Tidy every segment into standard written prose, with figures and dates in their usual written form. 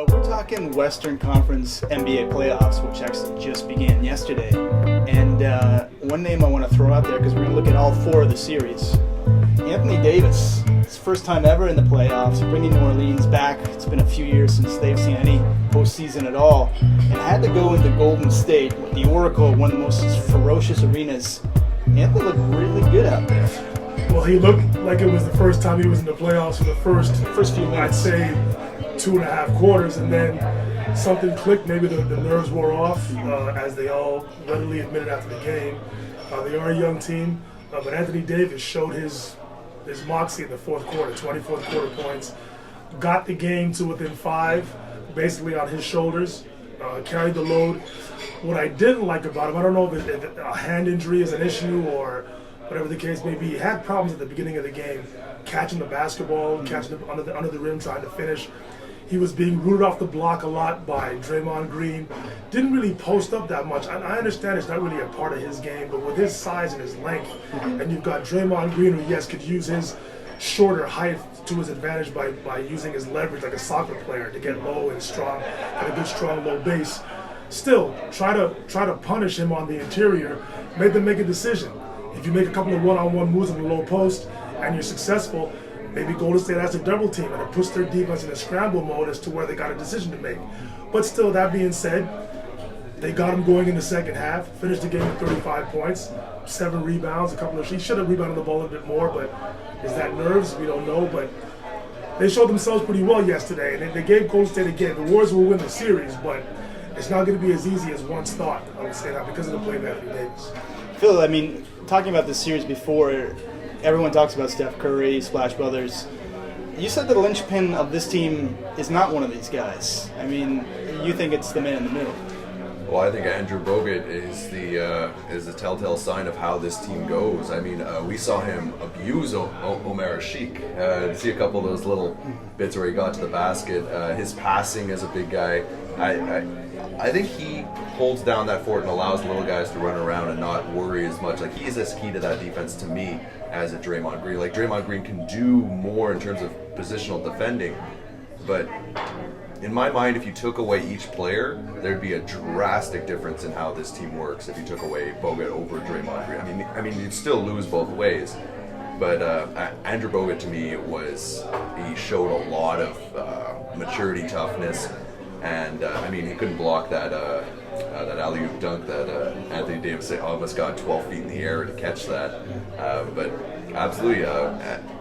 We're talking Western Conference NBA playoffs, which actually just began yesterday. And one name I want to throw out there, because we're going to look at all four of the series. Anthony Davis. It's the first time ever in the playoffs, bringing New Orleans back. It's been a few years since they've seen any postseason at all. And had to go into Golden State with the Oracle, one of the most ferocious arenas. Anthony looked really good out there. Well, he looked like it was the first time he was in the playoffs for the first few minutes. I'd say 2.5 quarters, and then something clicked. Maybe the nerves wore off, as they all readily admitted after the game. They are a young team, but Anthony Davis showed his moxie in the fourth quarter, 24 quarter points. Got the game to within 5, basically on his shoulders, carried the load. What I didn't like about him, I don't know if a hand injury is an issue or whatever the case may be, he had problems at the beginning of the game, catching the basketball, catching it under the rim, trying to finish. He was being rooted off the block a lot by Draymond Green. Didn't really post up that much. I understand it's not really a part of his game, but with his size and his length, and you've got Draymond Green, who, yes, could use his shorter height to his advantage by using his leverage like a soccer player to get low and strong, and a good strong low base. Still, try to punish him on the interior, make them make a decision. If you make a couple of one-on-one moves in the low post and you're successful, maybe Golden State has a double team and it puts their defense in a scramble mode as to where they got a decision to make. But still, that being said, they got him going in the second half, finished the game with 35 points, 7 rebounds, he should have rebounded the ball a bit more, but is that nerves? We don't know, but they showed themselves pretty well yesterday, and they gave Golden State again. The Warriors will win the series, but it's not going to be as easy as once thought, I would say that, because of the play of Anthony Davis. Phil, I mean, talking about this series before, everyone talks about Steph Curry, Splash Brothers. You said the linchpin of this team is not one of these guys. I mean, you think it's the man in the middle. Well, I think Andrew Bogut is the telltale sign of how this team goes. I mean, we saw him abuse Omer Sheik. See a couple of those little bits where he got to the basket. His passing as a big guy. I think he holds down that fort and allows little guys to run around and not worry as much. Like, he's as key to that defense to me as a Draymond Green. Like, Draymond Green can do more in terms of positional defending, but in my mind, if you took away each player, there'd be a drastic difference in how this team works if you took away Bogut over Draymond Green. I mean, you'd still lose both ways. But Andrew Bogut, to me, he showed a lot of maturity, toughness, and I mean, he couldn't block that alley-oop dunk that Anthony Davis almost got 12 feet in the air to catch that. But absolutely,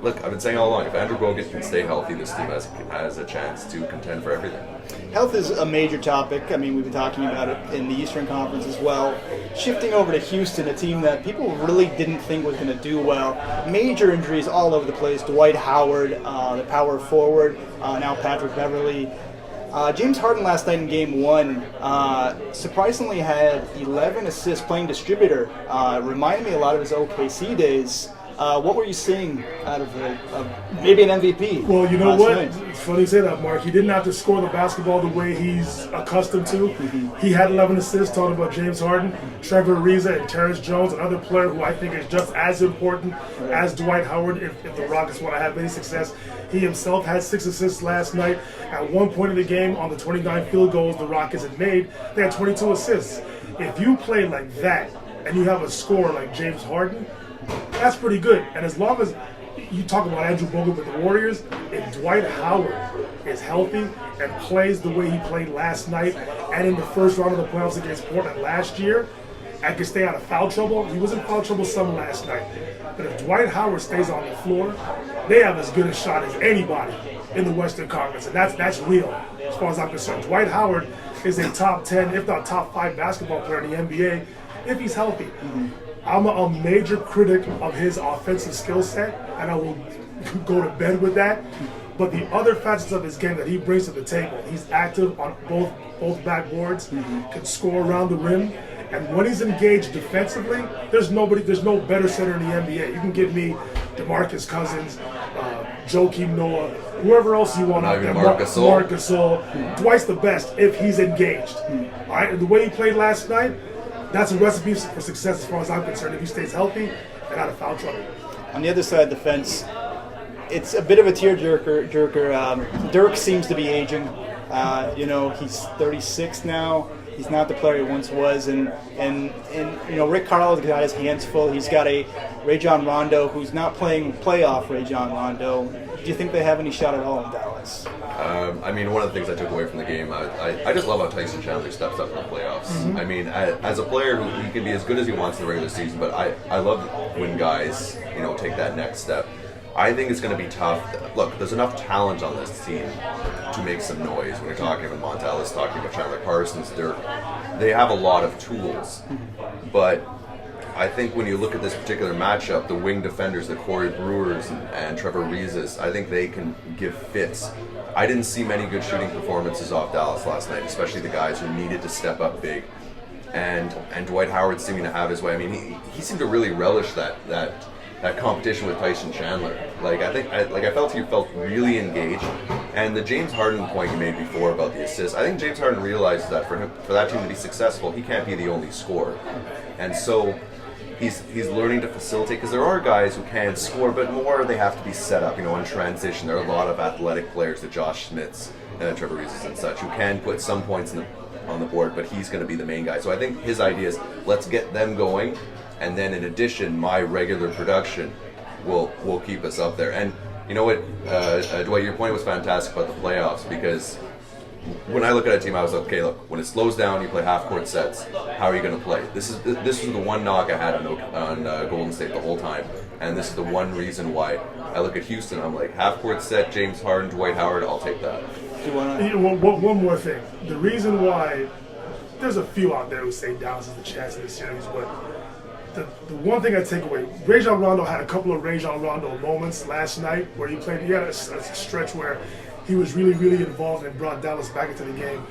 look, I've been saying all along, if Andrew Bogut can stay healthy, this team has a chance to contend for everything. Health is a major topic. I mean, we've been talking about it in the Eastern Conference as well. Shifting over to Houston, a team that people really didn't think was going to do well. Major injuries all over the place. Dwight Howard, the power forward, now Patrick Beverley. James Harden last night in Game 1 surprisingly had 11 assists playing distributor. Reminded me a lot of his OKC days. What were you seeing out of maybe an MVP? Well, you know what? Night? It's funny you say that, Mark. He didn't have to score the basketball the way he's accustomed to. He had 11 assists, talking about James Harden, Trevor Ariza, and Terrence Jones, another player who I think is just as important as Dwight Howard if the Rockets want to have any success. He himself had 6 assists last night. At one point in the game, on the 29 field goals the Rockets had made, they had 22 assists. If you play like that and you have a scorer like James Harden, that's pretty good. And as long as you talk about Andrew Bogut with the Warriors, if Dwight Howard is healthy and plays the way he played last night and in the first round of the playoffs against Portland last year, and can stay out of foul trouble. He was in foul trouble some last night. But if Dwight Howard stays on the floor, they have as good a shot as anybody in the Western Conference. And that's real, as far as I'm concerned. Dwight Howard is a top 10, if not top 5 basketball player in the NBA if he's healthy. I'm a major critic of his offensive skill set, and I will go to bed with that. But the other facets of his game that he brings to the table, he's active on both backboards, can score around the rim, and when he's engaged defensively, there's no better center in the NBA. You can give me DeMarcus Cousins, Joakim Noah, whoever else you want out there. Marc Gasol. Dwight's the best if he's engaged. All right, and the way he played last night, that's a recipe for success as far as I'm concerned, if he stays healthy and out of foul trouble. On the other side of the fence, it's a bit of a tearjerker. Dirk seems to be aging. He's 36 now. He's not the player he once was, and Rick Carlisle's got his hands full. He's got a Rajon Rondo who's not playing playoff Rajon Rondo. Do you think they have any shot at all in Dallas? One of the things I took away from the game, I just love how Tyson Chandler steps up in the playoffs. Mm-hmm. As a player, he can be as good as he wants in the regular season, but I love when guys, take that next step. I think it's going to be tough. Look, there's enough talent on this team to make some noise. When you're talking about Montellis, talking about Chandler Parsons, they have a lot of tools. But I think when you look at this particular matchup, the wing defenders, the Corey Brewers and Trevor Reeses, I think they can give fits. I didn't see many good shooting performances off Dallas last night, especially the guys who needed to step up big. And Dwight Howard seeming to have his way. He seemed to really relish that competition with Tyson Chandler. I felt he felt really engaged. And the James Harden point you made before about the assist, I think James Harden realizes that for that team to be successful, he can't be the only scorer. And so he's learning to facilitate, because there are guys who can score, but more they have to be set up, in transition. There are a lot of athletic players, the Josh Smiths, Trevor Reeses and such, who can put some points on the board, but he's going to be the main guy. So I think his idea is, let's get them going, and then in addition, my regular production will keep us up there. And you know what, Dwight, your point was fantastic about the playoffs, because when I look at a team, I was like, okay, look, when it slows down, you play half-court sets. How are you going to play? This is the one knock I had on Golden State the whole time, and this is the one reason why I look at Houston. I'm like, half-court set, James Harden, Dwight Howard, I'll take that. One more thing. The reason why, there's a few out there who say Dallas is the chance in the series, but the one thing I take away, Rajon Rondo had a couple of Rajon Rondo moments last night where he had a stretch where he was really, really involved and brought Dallas back into the game.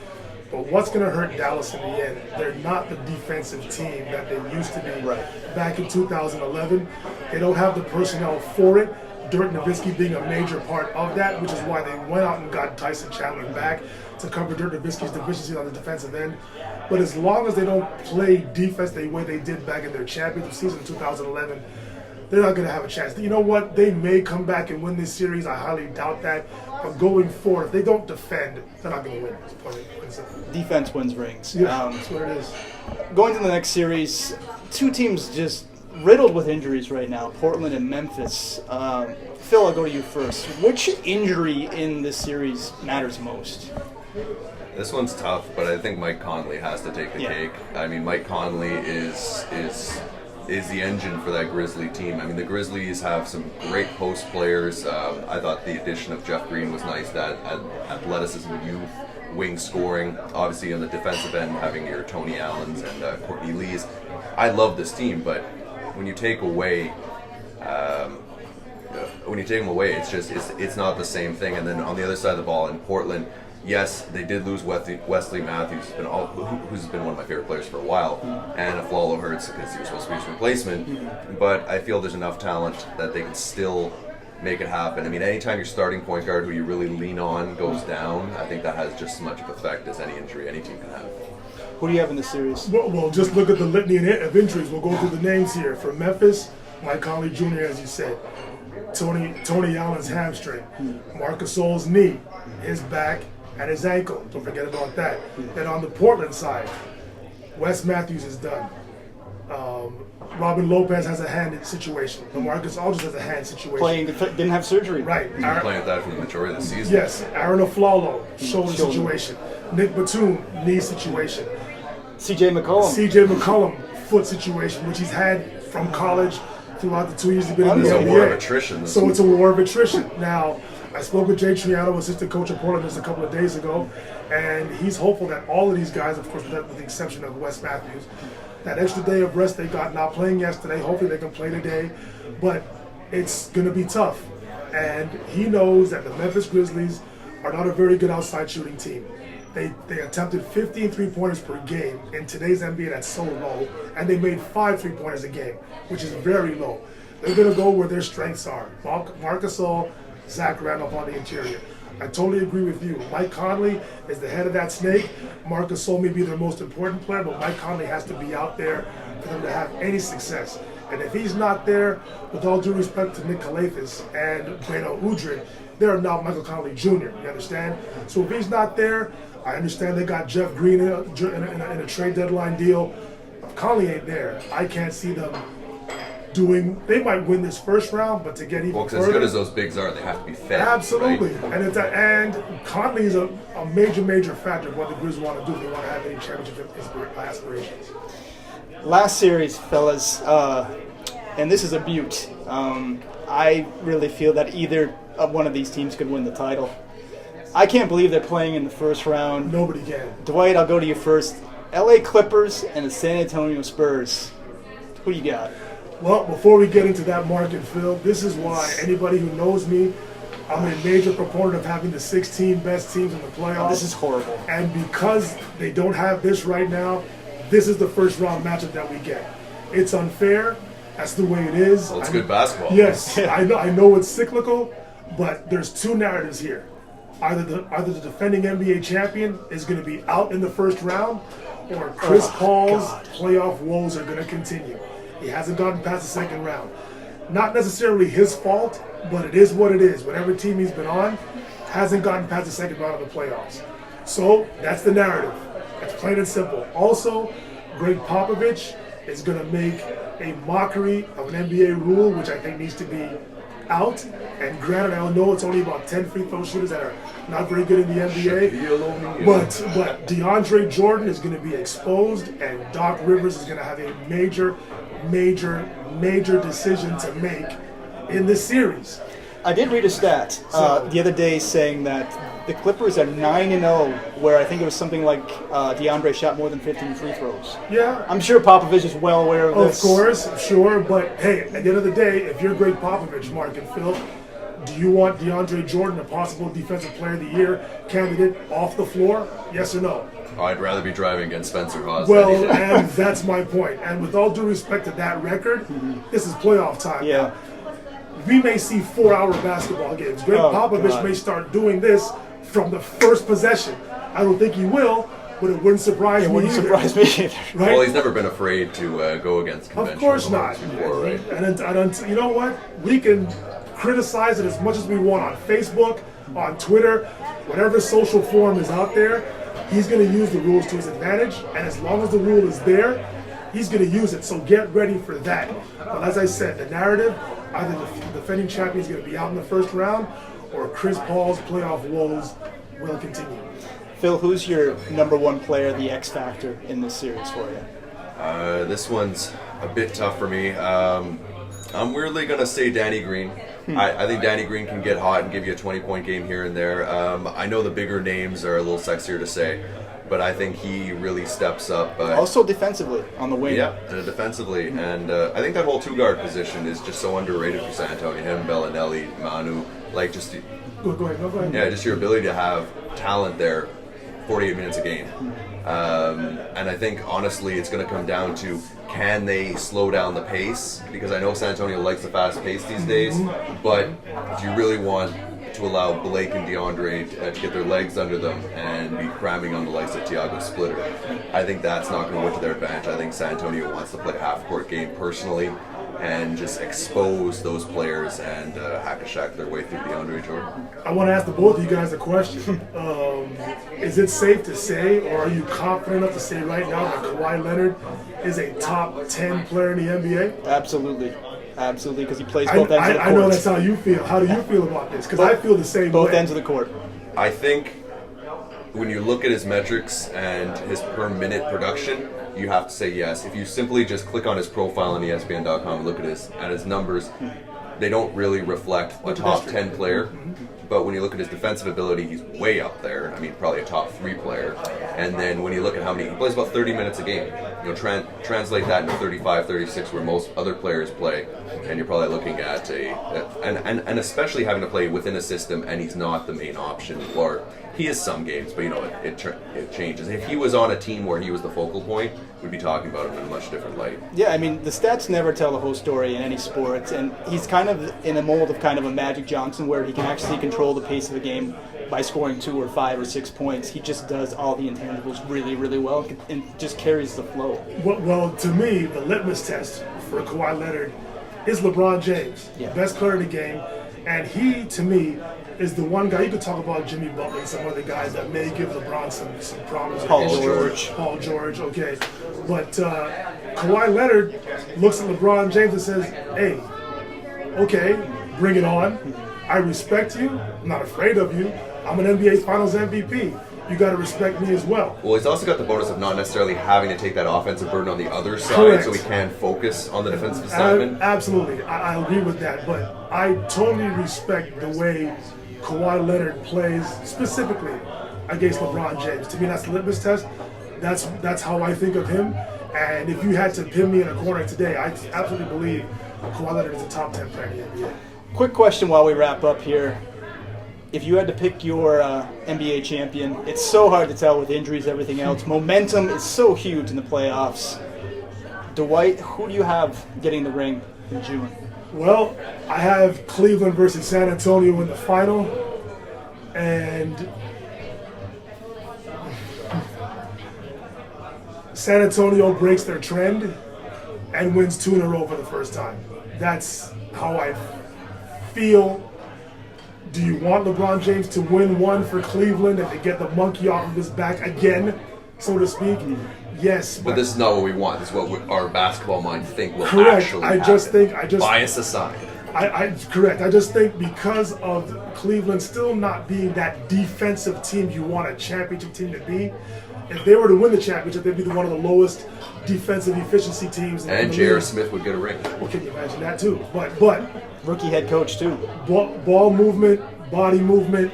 But what's going to hurt Dallas in the end? They're not the defensive team that they used to be back in 2011. They don't have the personnel for it. Dirk Nowitzki being a major part of that, which is why they went out and got Tyson Chandler back to cover Dirk Nowitzki's deficiencies on the defensive end. But as long as they don't play defense the way they did back in their championship season in 2011, they're not going to have a chance. You know what? They may come back and win this series. I highly doubt that. But going forward, if they don't defend, they're not going to win. Defense wins rings. Yeah, that's what it is. Going to the next series, two teams just riddled with injuries right now, Portland and Memphis. Phil, I'll go to you first. Which injury in this series matters most? This one's tough, but I think Mike Conley has to take the cake. Mike Conley is the engine for that Grizzly team. The Grizzlies have some great post players. I thought the addition of Jeff Green was nice, that athleticism, youth, wing scoring. Obviously on the defensive end, having your Tony Allens and Courtney Lees. I love this team, but when you take away it's not the same thing. And then on the other side of the ball in Portland, yes, they did lose Wesley Matthews, who's been one of my favorite players for a while, and Aflalo Hurts, because he was supposed to be his replacement. But I feel there's enough talent that they can still make it happen. Anytime your starting point guard who you really lean on goes down, I think that has just as much of effect as any injury any team can have. Who do you have in this series? Well, just look at the litany of injuries. We'll go through the names here. For Memphis, Mike Conley Jr., as you said. Tony Allen's hamstring. Marc Gasol's knee, his back, and his ankle. Don't forget about that. Then on the Portland side, Wes Matthews is done. Robin Lopez has a hand situation. LaMarcus Aldridge has a hand situation. Didn't have surgery. Right. He's been playing with that for the majority of the season. Yes. Aaron Aflalo, shoulder situation. Nick Batum, knee situation. C.J. McCollum, foot situation, which he's had from college throughout the 2 years he's been in the NBA. It's a war of attrition. So it's a war of attrition. Now, I spoke with Jay Triano, assistant coach of Portland, just a couple of days ago, and he's hopeful that all of these guys, of course, with the exception of Wes Matthews, that extra day of rest they got not playing yesterday, hopefully they can play today, but it's going to be tough. And he knows that the Memphis Grizzlies are not a very good outside shooting team. They attempted 15 three-pointers per game. In today's NBA, that's so low. And they made 5 three-pointers a game, which is very low. They're going to go where their strengths are. Marc Gasol, Zach Randolph on the interior. I totally agree with you. Mike Conley is the head of that snake. Marc Gasol may be their most important player, but Mike Conley has to be out there for them to have any success. And if he's not there, with all due respect to Nick Kalathis and Boileau Udrid, they're not Michael Conley Jr., you understand? So if he's not there, I understand they got Jeff Green in a trade deadline deal. If Conley ain't there, I can't see them doing. They might win this first round, but to get even further, as good as those bigs are, they have to be fed. Absolutely, right? and Conley is a major factor of what the Grizzlies want to do. They want to have any championship aspirations. Last series, fellas, and this is a beaut. I really feel that either one of these teams could win the title. I can't believe they're playing in the first round. Nobody can. Dwight, I'll go to you first. LA Clippers and the San Antonio Spurs. Who you got? Well, before we get into that, Marc and Phil, this is why anybody who knows me, I'm a major proponent of having the 16 best teams in the playoffs. This is horrible. And because they don't have this right now, this is the first round matchup that we get. It's unfair. That's the way it is. Well, it's good basketball. Yes, I know it's cyclical, but there's two narratives here. Either the defending NBA champion is going to be out in the first round, or Chris Paul's playoff woes are going to continue. He hasn't gotten past the second round. Not necessarily his fault, but it is what it is. Whatever team he's been on hasn't gotten past the second round of the playoffs. So that's the narrative. It's plain and simple. Also, Gregg Popovich is going to make a mockery of an NBA rule, which I think needs to be out. And granted, I know it's only about 10 free throw shooters that are not very good in the NBA. But DeAndre Jordan is going to be exposed, and Doc Rivers is going to have a major decision to make in this series. I did read a stat the other day saying that the Clippers are 9-0, where I think it was something like DeAndre shot more than 15 free throws. Yeah. I'm sure Popovich is well aware of this. Of course, sure. But hey, at the end of the day, if you're Gregg Popovich, Marc and Phil, do you want DeAndre Jordan, a possible Defensive Player of the Year candidate, off the floor? Yes or no? I'd rather be driving against Spencer Hawes. Well, and that's my point. And with all due respect to that record, this is playoff time. Yeah. Now. We may see 4-hour basketball games. Gregg Popovich may start doing this from the first possession. I don't think he will, but it wouldn't surprise me either. It wouldn't surprise me either. Right? Well, he's never been afraid to go against conventional Of course not. before, right? And you know what? We can criticize it as much as we want on Facebook, on Twitter, whatever social forum is out there. He's going to use the rules to his advantage, and as long as the rule is there, he's going to use it. So get ready for that. But as I said, the narrative, either the defending champion is going to be out in the first round, or Chris Paul's playoff woes will continue. Phil, who's your number one player, the X factor in this series for you? This one's a bit tough for me. I'm weirdly going to say Danny Green. I think Danny Green can get hot and give you a 20-point game here and there. I know the bigger names are a little sexier to say, but I think he really steps up. Also defensively on the wing. Yeah, defensively. And I think that whole two-guard position is just so underrated for San Antonio. Him, Bellinelli, Manu. Like, just Go ahead. yeah, just your ability to have talent there 48 minutes a game. And I think, honestly, it's going to come down to, can they slow down the pace? Because I know San Antonio likes the fast pace these days, but do you really want to allow Blake and DeAndre to get their legs under them and be cramming on the likes of Thiago Splitter? I think that's not going to work to their advantage. I think San Antonio wants to play a half-court game personally and just expose those players and hack-a-shack their way through DeAndre Jordan. I want to ask the both of you guys a question. Is it safe to say, or are you confident enough to say right now that Kawhi Leonard is a top 10 player in the NBA? Absolutely, because he plays both ends of the court. I know that's how you feel. How do you feel about this? Because I feel the same way. Both ends of the court. I think when you look at his metrics and his per-minute production, you have to say yes. If you simply just click on his profile on ESPN.com and look at his numbers, they don't really reflect a top 10 player. But when you look at his defensive ability, he's way up there. I mean, probably a top 3 player. And then when you look at how many, he plays about 30 minutes a game. You know, translate that into 35, 36, where most other players play, and you're probably looking at and especially having to play within a system, and he's not the main option. Or he is some games, but you know, it changes. If he was on a team where he was the focal point, we'd be talking about him in a much different light. Yeah, I mean, the stats never tell the whole story in any sport, and he's kind of in a mold of kind of a Magic Johnson, where he can actually control the pace of the game by scoring 2 or 5 or 6 points. He just does all the intangibles really, really well and just carries the flow. Well, to me, the litmus test for Kawhi Leonard is LeBron James, Yeah. best player in the game, and he, to me, is the one guy. You could talk about Jimmy Butler and some other guys that may give LeBron some problems. Paul George, okay. But Kawhi Leonard looks at LeBron James and says, hey, okay, bring it on. I respect you. I'm not afraid of you. I'm an NBA Finals MVP. You got to respect me as well. Well, he's also got the bonus of not necessarily having to take that offensive burden on the other side, Correct. so he can focus on the defensive assignment. Absolutely. I agree with that. But I totally respect the way Kawhi Leonard plays, specifically against LeBron James. To me, that's the litmus test. That's how I think of him. And if you had to pin me in a corner today, I absolutely believe Kawhi Leonard is a top 10 player in the NBA. Quick question while we wrap up here. If you had to pick your NBA champion, it's so hard to tell with injuries, everything else. Momentum is so huge in the playoffs. Dwight, who do you have getting the ring in June? Well, I have Cleveland versus San Antonio in the final. And San Antonio breaks their trend and wins 2 in a row for the first time. That's how I feel. Do you want LeBron James to win one for Cleveland and to get the monkey off of his back again, so to speak? Yes. But this is not what we want. This is what our basketball mind think will correct. actually I happen. just think bias aside. Correct. I just think because of Cleveland still not being that defensive team you want a championship team to be, if they were to win the championship, they'd be one of the lowest defensive efficiency teams in the league. And J.R. Smith would get a ring. Well, can you imagine that too? But Rookie head coach too. Ball movement, body movement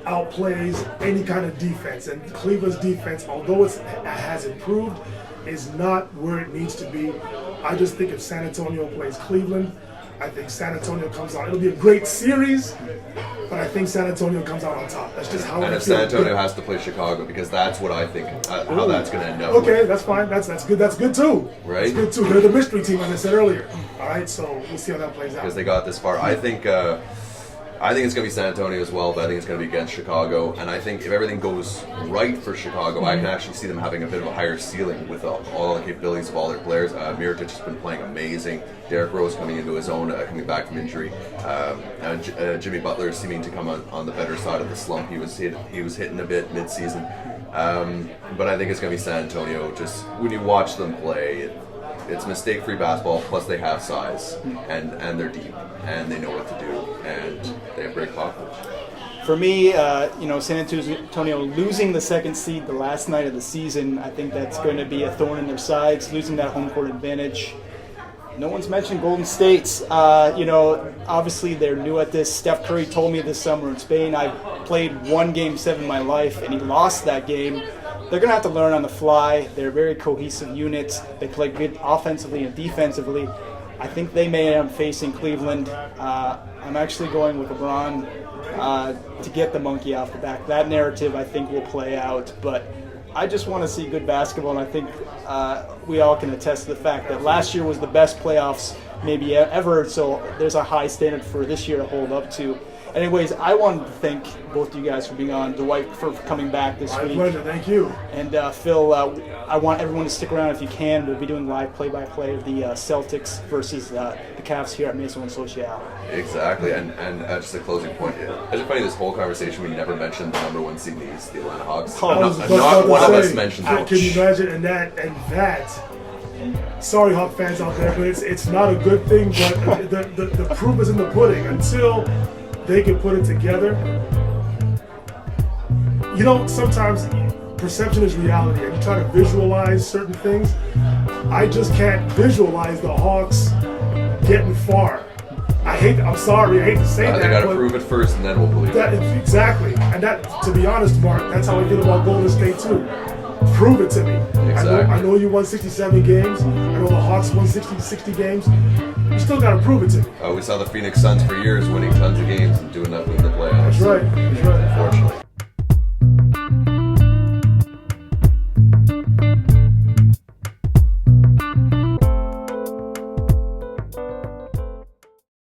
outplays any kind of defense. And Cleveland's defense, although it has improved, is not where it needs to be. I just think if San Antonio plays Cleveland, I think San Antonio comes out. It'll be a great series, but I think San Antonio comes out on top. That's just how I feel. And if San Antonio has to play Chicago, because that's what I think, how that's going to end up. Okay, that's fine. That's good. That's good too. Right? That's good too. They're the mystery team, as I said earlier. All right, so we'll see how that plays out. Because they got this far. I think it's going to be San Antonio as well, but I think it's going to be against Chicago. And I think if everything goes right for Chicago, I can actually see them having a bit of a higher ceiling with all the capabilities of all their players. Mirotic has been playing amazing. Derrick Rose coming into his own, coming back from injury. Jimmy Butler seeming to come on the better side of the slump. He was hitting a bit mid-season. But I think it's going to be San Antonio. Just when you watch them play, it's mistake-free basketball, plus they have size, and they're deep, and they know what to do, and they have great confidence. For me, San Antonio losing the second seed the last night of the season, I think that's going to be a thorn in their sides, losing that home court advantage. No one's mentioned Golden State's. Obviously they're new at this. Steph Curry told me this summer in Spain, I played one Game 7 in my life, and he lost that game. They're going to have to learn on the fly. They're a very cohesive unit. They play good offensively and defensively. I think they may end up facing Cleveland. I'm actually going with LeBron to get the monkey off the back. That narrative, I think, will play out. But I just want to see good basketball, and I think we all can attest to the fact that last year was the best playoffs maybe ever, so there's a high standard for this year to hold up to. Anyways, I wanted to thank both you guys for being on, Dwight for coming back this week. My pleasure, thank you. And Phil, I want everyone to stick around if you can. We'll be doing live play-by-play of the Celtics versus the Cavs here at Maison and Social. Exactly, and just a closing point. It's funny, this whole conversation, we never mentioned the number one seed in the East, the Atlanta Hawks. Not one of us mentioned that. Can you imagine? And that. Sorry, Hawk fans out there, but it's not a good thing. But the proof is in the pudding. Until they can put it together. Sometimes perception is reality, and you try to visualize certain things. I just can't visualize the Hawks getting far. I'm sorry, I hate to say that. They got to prove it first, and then we'll believe it. Exactly. And that, to be honest, Marc, that's how I feel about Golden State too. Prove it to me. Exactly. I know you won 67 games. I know the Hawks won 60 games. You still got to prove it to me. We saw the Phoenix Suns for years winning tons of games and doing nothing in the playoffs. That's right. Unfortunately.